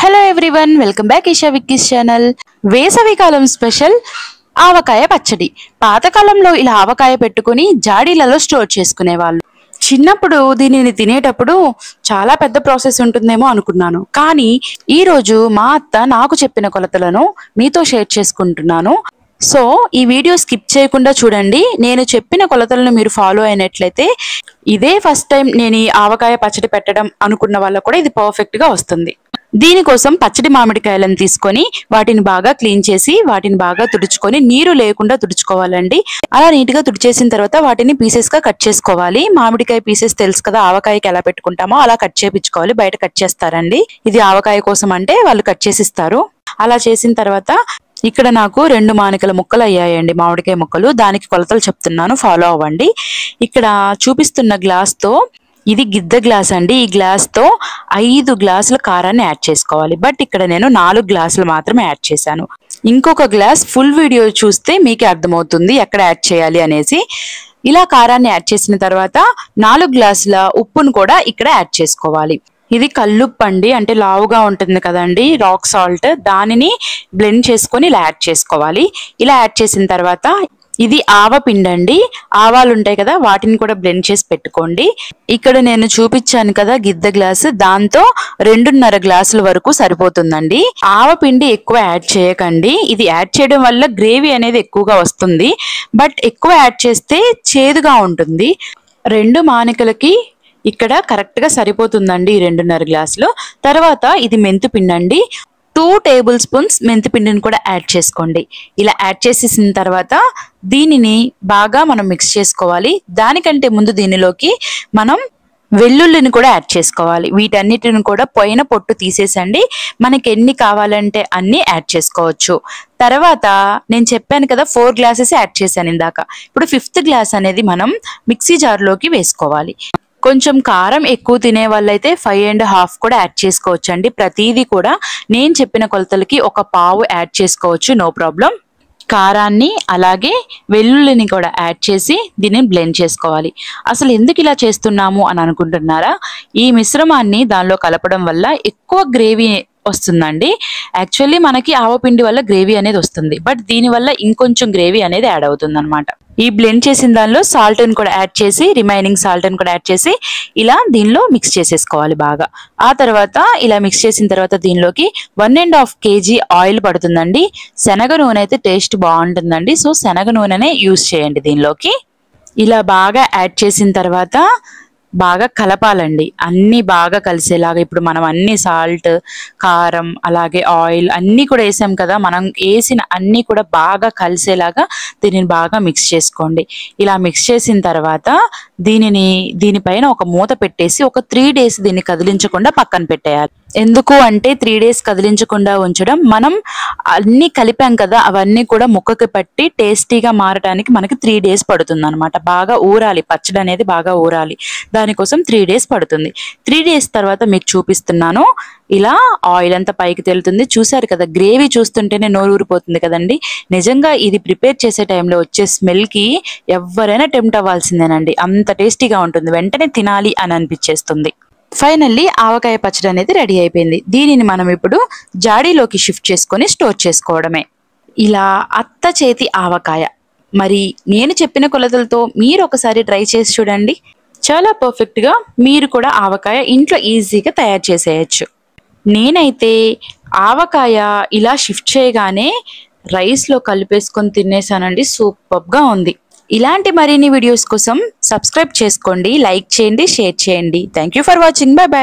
Hello everyone, welcome back Isha Vicky's channel. వేసవికాలం special avakaya పచ్చడి. పాతకాలంలో ఇలా ఆవకాయ పెట్టుకుని జాడీలలో స్టోర్ చేసుకునేవాళ్ళు. చిన్నప్పుడు దీనిని తినేటప్పుడు చాలా పెద్ద ప్రాసెస్ ఉంటుందేమో అనుకున్నాను, కానీ ఈ రోజు మా అత్త నాకు చెప్పిన కొలతలను మీతో షేర్ చేసుకుంటున్నాను. సో ఈ వీడియో స్కిప్ చేయకుండా చూడండి. నేను చెప్పిన కొలతలను మీరు ఫాలో అయినట్లయితే ఇదే ఫస్ట్ టైం నేను ఈ ఆవకాయ పచ్చడి పెట్టడం అనుకున్న వాళ్ళకు కూడా ఇది పర్ఫెక్ట్ గా వస్తుంది. దీనికోసం పచ్చడి మామిడికాయలను తీసుకొని వాటిని బాగా క్లీన్ చేసి వాటిని బాగా తుడుచుకొని నీరు లేకుండా తుడుచుకోవాలండి. అలా నీట్ గా తుడిచేసిన తర్వాత వాటిని పీసెస్ గా కట్ చేసుకోవాలి. మామిడికాయ పీసెస్ తెలుసు కదా, ఆవకాయకి ఎలా పెట్టుకుంటామో అలా కట్ చేపించుకోవాలి. బయట కట్ చేస్తారండి, ఇది ఆవకాయ కోసం అంటే వాళ్ళు కట్ చేసి ఇస్తారు. అలా చేసిన తర్వాత ఇక్కడ నాకు 2 మానికల ముక్కలు అయ్యాయండి, మామిడికాయ ముక్కలు. దానికి కొలతలు చెప్తున్నాను, ఫాలో అవ్వండి. ఇక్కడ చూపిస్తున్న గ్లాస్ తో, ఇది గిద్ద గ్లాస్ అండి, ఈ గ్లాస్ తో 5 గ్లాసుల కారాన్ని యాడ్ చేసుకోవాలి. బట్ ఇక్కడ నేను 4 గ్లాసులు మాత్రమే యాడ్ చేశాను. ఇంకొక గ్లాస్ ఫుల్ వీడియో చూస్తే మీకే అర్థమవుతుంది ఎక్కడ యాడ్ చేయాలి అనేసి. ఇలా కారాన్ని యాడ్ చేసిన తర్వాత 4 గ్లాసుల ఉప్పును కూడా ఇక్కడ యాడ్ చేసుకోవాలి. ఇది కల్లుప్పు అండి, అంటే లావుగా ఉంటుంది కదండి, రాక్ సాల్ట్. దానిని బ్లెండ్ చేసుకొని ఇలా యాడ్ చేసుకోవాలి. ఇలా యాడ్ చేసిన తర్వాత ఇది ఆవపిండి అండి, ఆవాలు ఉంటాయి కదా, వాటిని కూడా బ్లెండ్ చేసి పెట్టుకోండి. ఇక్కడ నేను చూపించాను కదా గిద్ద గ్లాసు, దాంతో 2.5 గ్లాసుల వరకు సరిపోతుందండి. ఆవపిండి ఎక్కువ యాడ్ చేయకండి, ఇది యాడ్ చేయడం వల్ల గ్రేవీ అనేది ఎక్కువగా వస్తుంది. బట్ ఎక్కువ యాడ్ చేస్తే చేదుగా ఉంటుంది. 2 మానికలకి ఇక్కడ కరెక్ట్ గా సరిపోతుందండి 2.5 గ్లాసులు. తర్వాత ఇది మెంతిపిండి అండి, 2 టేబుల్ స్పూన్స్ మెంతిపిండిని కూడా యాడ్ చేసుకోండి. ఇలా యాడ్ చేసేసిన తర్వాత దీనిని బాగా మనం మిక్స్ చేసుకోవాలి. దానికంటే ముందు దీనిలోకి మనం వెల్లుల్లిని కూడా యాడ్ చేసుకోవాలి. వీటన్నిటిని కూడా పైన పొట్టు తీసేసండి, మనకి ఎన్ని కావాలంటే అన్ని యాడ్ చేసుకోవచ్చు. తర్వాత నేను చెప్పాను కదా 4 గ్లాసెస్ యాడ్ చేశాను ఇందాక. ఇప్పుడు 5th గ్లాస్ అనేది మనం మిక్సీ జార్లోకి వేసుకోవాలి. కొంచెం కారం ఎక్కువ తినే వాళ్ళైతే 5.5 కూడా యాడ్ చేసుకోవచ్చు అండి. ప్రతిదీ కూడా నేను చెప్పిన కొలతలకి 1 పావు యాడ్ చేసుకోవచ్చు, నో ప్రాబ్లం. కారాన్ని అలాగే వెల్లుల్లిని కూడా యాడ్ చేసి దీన్ని బ్లెండ్ చేసుకోవాలి. అసలు ఎందుకు ఇలా చేస్తున్నాము అని అనుకుంటున్నారా? ఈ మిశ్రమాన్ని దానిలో కలపడం వల్ల ఎక్కువ గ్రేవీ వస్తుందండి. యాక్చువల్లీ మనకి ఆవపిండి వల్ల గ్రేవీ అనేది వస్తుంది, బట్ దీని వల్ల ఇంకొంచెం గ్రేవీ అనేది యాడ్ అవుతుంది అనమాట. ఈ బ్లెండ్ చేసిన దానిలో సాల్ట్ ని కూడా యాడ్ చేసి, రిమైనింగ్ సాల్ట్ ని కూడా యాడ్ చేసి ఇలా దీనిలో మిక్స్ చేసేసుకోవాలి బాగా. ఆ తర్వాత ఇలా మిక్స్ చేసిన తర్వాత దీనిలోకి 1.5 kg ఆయిల్ పడుతుందండి. శనగ నూనె అయితే టేస్ట్ బాగుంటుందండి, సో శనగ నూనెనే యూజ్ చేయండి దీనిలోకి. ఇలా బాగా యాడ్ చేసిన తర్వాత బాగా కలపాలండి, అన్ని బాగా కలిసేలాగా. ఇప్పుడు మనం అన్ని సాల్ట్, కారం, అలాగే ఆయిల్ అన్ని కూడా వేసాం కదా, మనం వేసిన అన్ని కూడా బాగా కలిసేలాగా దీనిని బాగా మిక్స్ చేసుకోండి. ఇలా మిక్స్ చేసిన తర్వాత దీనిపైన ఒక మూత పెట్టేసి ఒక 3 days దీన్ని కదిలించకుండా పక్కన పెట్టేయాలి. ఎందుకు అంటే 3 days కదిలించకుండా ఉంచడం, మనం అన్ని కలిపాం కదా అవన్నీ కూడా ముక్కకి పట్టి టేస్టీగా మారడానికి మనకి 3 days పడుతుంది అనమాట. బాగా ఊరాలి, పచ్చడి అనేది బాగా ఊరాలి, దానికోసం 3 days పడుతుంది. 3 days తర్వాత మీకు చూపిస్తున్నాను. ఇలా ఆయిల్ అంతా పైకి తేలుతుంది, చూసారు కదా. గ్రేవీ చూస్తుంటేనే నోరు ఊరిపోతుంది కదండి. నిజంగా ఇది ప్రిపేర్ చేసే టైంలో వచ్చే స్మెల్ కి ఎవరైనా టెంప్ట్ అవ్వాల్సిందేనండి, అంత టేస్టీగా ఉంటుంది, వెంటనే తినాలి అని అనిపించేస్తుంది. ఫైనల్లీ ఆవకాయ పచ్చడి అనేది రెడీ అయిపోయింది. దీనిని మనం ఇప్పుడు జాడీలోకి షిఫ్ట్ చేసుకొని స్టోర్ చేసుకోవడమే. ఇలా అత్త చేతి ఆవకాయ. మరి నేను చెప్పిన కొలతలతో మీరు ఒకసారి ట్రై చేసి చూడండి, చాలా పర్ఫెక్ట్ గా మీరు కూడా ఆవకాయ ఇంట్లో ఈజీగా తయారు చేసేయచ్చు. నేనైతే ఆవకాయ ఇలా షిఫ్ట్ చేయగానే రైస్ లో కలిపేసుకొని తినేసానండి, సూపర్ గా ఉంది. ఇలాంటి మరిన్ని వీడియోస్ కోసం సబ్స్క్రైబ్ చేసుకోండి, లైక్ చేయండి, షేర్ చేయండి. Thank you for watching, by by.